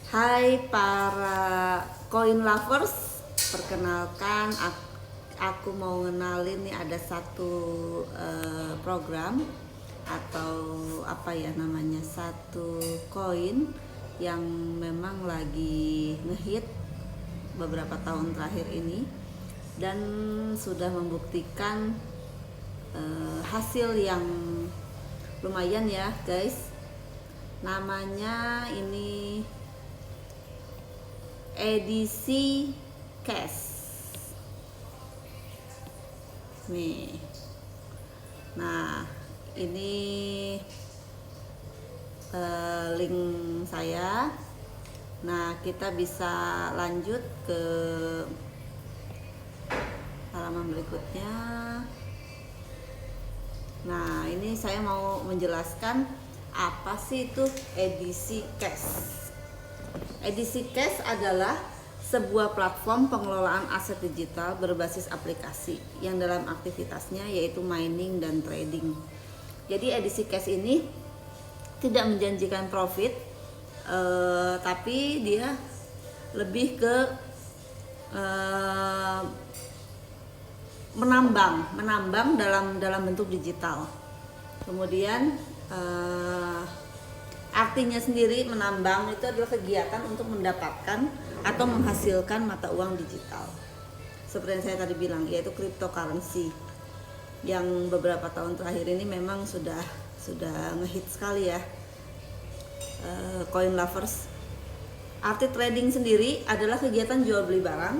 Hai para coin lovers, perkenalkan aku mau ngenalin nih ada satu program atau apa ya namanya, satu koin yang memang lagi ngehit beberapa tahun terakhir ini dan sudah membuktikan hasil yang lumayan ya guys. Namanya ini edisi cash nih. Nah ini link saya. Nah kita bisa lanjut ke halaman berikutnya. Nah ini saya mau menjelaskan apa sih itu edisi cash. Edisi Cash adalah sebuah platform pengelolaan aset digital berbasis aplikasi yang dalam aktivitasnya yaitu mining dan trading. Jadi edisi Cash ini tidak menjanjikan profit, tapi dia lebih ke menambang dalam bentuk digital. Kemudian artinya sendiri menambang itu adalah kegiatan untuk mendapatkan atau menghasilkan mata uang digital. Seperti yang saya tadi bilang, yaitu cryptocurrency yang beberapa tahun terakhir ini memang sudah ngehit sekali ya, coin lovers. Arti trading sendiri adalah kegiatan jual beli barang.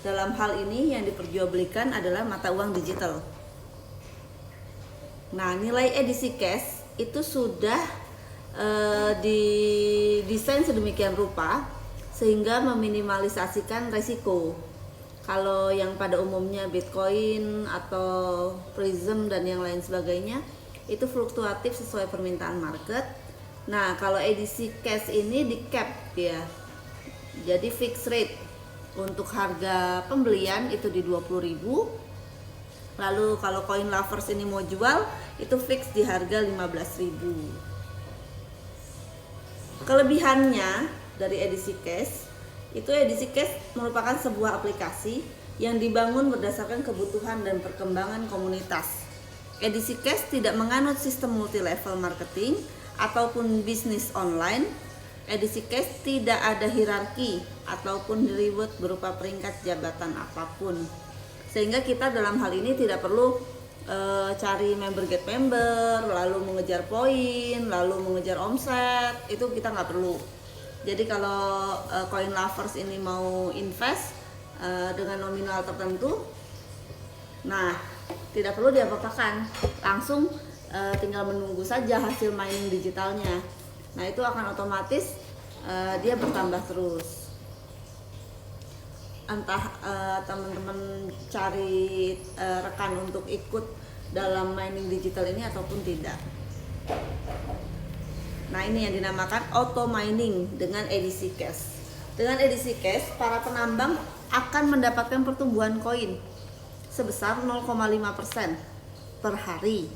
Dalam hal ini yang diperjualbelikan adalah mata uang digital. Nah, nilai edisi cash itu sudah didesain sedemikian rupa sehingga meminimalisasikan resiko. Kalau yang pada umumnya Bitcoin atau Prism dan yang lain sebagainya itu fluktuatif sesuai permintaan market. Nah kalau edisi cash ini di cap ya, jadi fixed rate. Untuk harga pembelian itu di 20.000. Lalu kalau coin lovers ini mau jual itu fix di harga 15.000. Kelebihannya dari edisi cash itu, edisi cash merupakan sebuah aplikasi yang dibangun berdasarkan kebutuhan dan perkembangan komunitas. Edisi cash tidak menganut sistem multi level marketing ataupun bisnis online. Edisi cash tidak ada hierarki ataupun reward berupa peringkat jabatan apapun, sehingga kita dalam hal ini tidak perlu cari member get member, lalu mengejar poin, lalu mengejar omset, itu kita nggak perlu. Jadi kalau coin lovers ini mau invest dengan nominal tertentu, nah tidak perlu diapa-apakan, langsung tinggal menunggu saja hasil mining digitalnya. Nah itu akan otomatis dia bertambah terus. Entah teman-teman cari rekan untuk ikut dalam mining digital ini ataupun tidak. Nah ini yang dinamakan auto mining dengan edisi cash. Dengan edisi cash, para penambang akan mendapatkan pertumbuhan koin sebesar 0,5% per hari,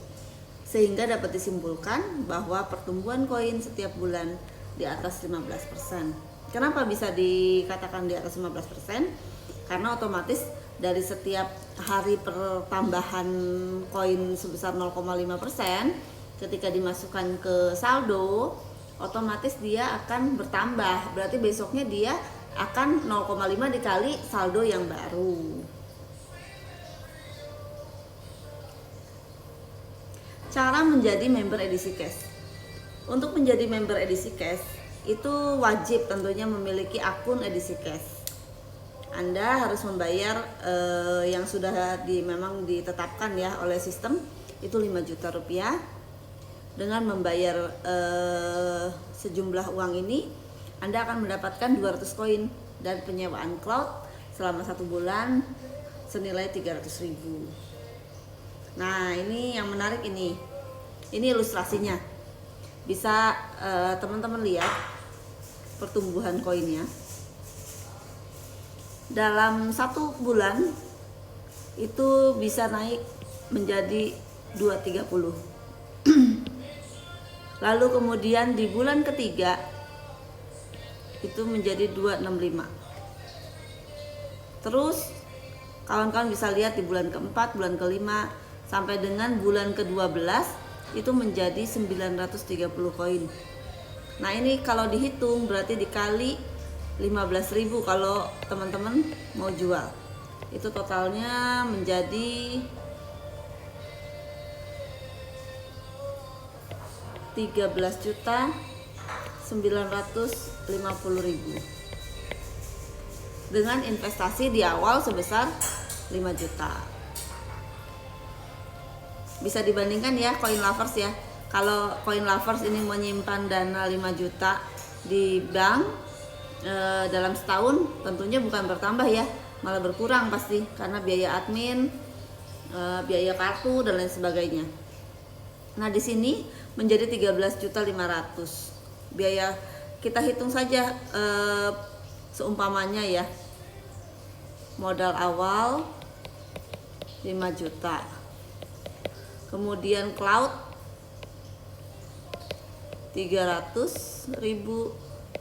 sehingga dapat disimpulkan bahwa pertumbuhan koin setiap bulan di atas 15%. Kenapa bisa dikatakan di atas 15%? Karena otomatis dari setiap hari pertambahan koin sebesar 0,5%, ketika dimasukkan ke saldo, otomatis dia akan bertambah. Berarti besoknya dia akan 0,5 dikali saldo yang baru. Cara menjadi member edisi cash. Untuk menjadi member edisi cash itu wajib tentunya memiliki akun edisi cash. Anda harus membayar yang sudah memang ditetapkan ya oleh sistem, itu 5 juta rupiah. Dengan membayar sejumlah uang ini, Anda akan mendapatkan 200 koin dan penyewaan cloud selama 1 bulan senilai 300.000. Nah ini yang menarik, ini ilustrasinya. Bisa teman-teman lihat pertumbuhan koinnya. Dalam 1 bulan itu bisa naik menjadi 230. Lalu kemudian di bulan ketiga itu menjadi 265. Terus kawan-kawan bisa lihat di bulan keempat, bulan kelima sampai dengan bulan ke-12 itu menjadi 930 koin. Nah ini kalau dihitung berarti dikali 15.000 kalau teman-teman mau jual. Itu totalnya menjadi 13.950.000 dengan investasi di awal sebesar 5 juta. Bisa dibandingkan ya Coin Lovers ya. Kalau Coin Lovers ini menyimpan dana 5 juta di bank dalam setahun, tentunya bukan bertambah ya, malah berkurang pasti karena biaya admin, biaya kartu dan lain sebagainya. Nah di sini menjadi 13.500.000. Biaya kita hitung saja seumpamanya ya, modal awal 5 juta, kemudian cloud 300.000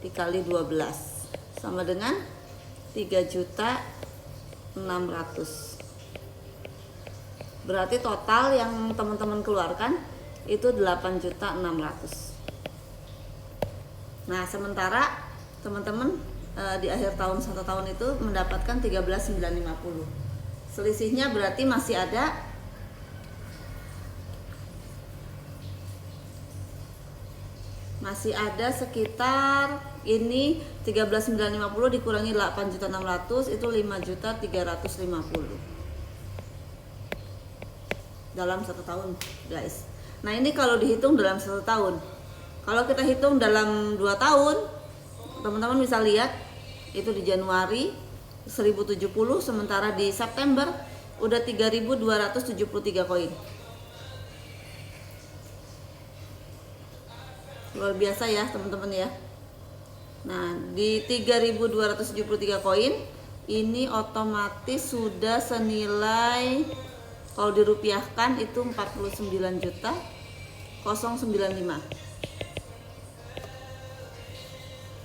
dikali 12 sama dengan 3.600.000. Berarti total yang teman-teman keluarkan itu 8.600.000. Nah sementara teman-teman di akhir tahun 1 tahun itu mendapatkan 13.950. Selisihnya berarti masih ada sekitar ini 13.950 dikurangi 8.600.000 itu 5.350.000 dalam 1 tahun guys. Nah ini kalau dihitung dalam 1 tahun. Kalau kita hitung dalam 2 tahun, teman-teman bisa lihat itu di Januari 1070, sementara di September udah 3.273 koin. Luar biasa ya teman-teman ya. Nah di 3.273 koin ini otomatis sudah senilai, kalau dirupiahkan itu 49.095.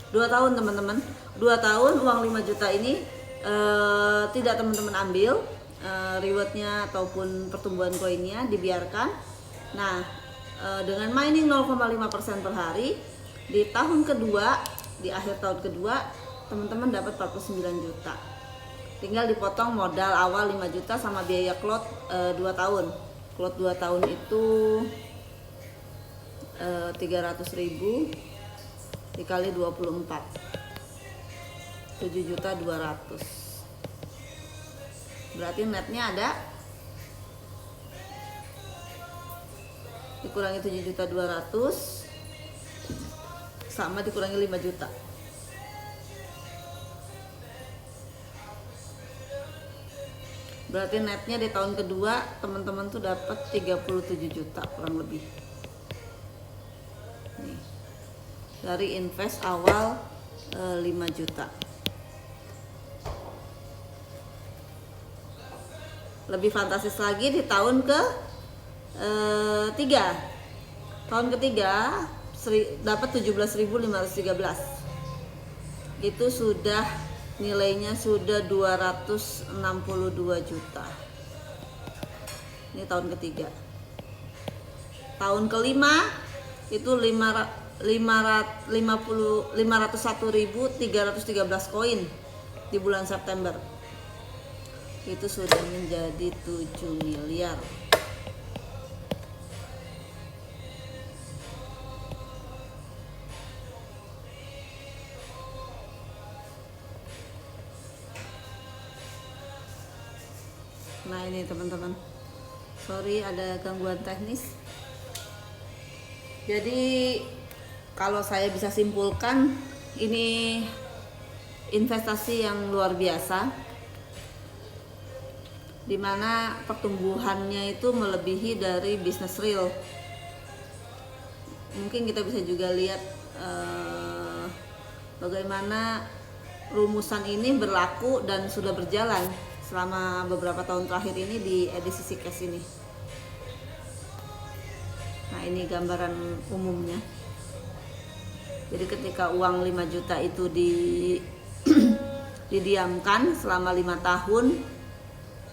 2 tahun teman-teman, 2 tahun uang 5 juta ini tidak teman-teman ambil rewardnya ataupun pertumbuhan koinnya, dibiarkan. Nah dengan mining 0,5% per hari, di tahun kedua, di akhir tahun kedua teman-teman dapat 49 juta. Tinggal dipotong modal awal 5 juta sama biaya cloud 2 tahun. Cloud 2 tahun itu 300.000 dikali 24, 7.200.000. Berarti netnya ada dikurangi 7.200.000 sama dikurangi 5 juta. Berarti netnya di tahun kedua teman-teman tuh dapat 37 juta kurang lebih. Nih, dari invest awal 5 juta. Lebih fantastis lagi di tahun ke-3. Tahun ketiga dapat 17.513. Itu sudah nilainya sudah 262 juta. Ini tahun ketiga. Tahun kelima itu 501.313 koin di bulan September. Itu sudah menjadi 7 miliar. Nah ini teman-teman, sorry ada gangguan teknis. Jadi kalau saya bisa simpulkan, ini investasi yang luar biasa, dimana pertumbuhannya itu melebihi dari bisnis real. Mungkin kita bisa juga lihat bagaimana rumusan ini berlaku dan sudah berjalan selama beberapa tahun terakhir ini di edisi Zcash ini. Nah ini gambaran umumnya. Jadi ketika uang 5 juta itu didiamkan selama 5 tahun,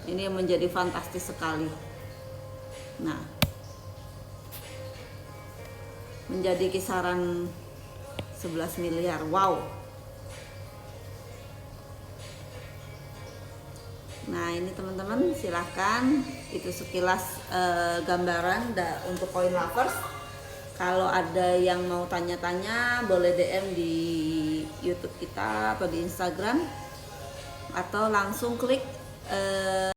ini menjadi fantastis sekali. Nah, menjadi kisaran 11 miliar. Wow. Nah, ini teman-teman, silahkan, itu sekilas gambaran untuk Coin Lovers. Kalau ada yang mau tanya-tanya, boleh DM di YouTube kita atau di Instagram, atau langsung klik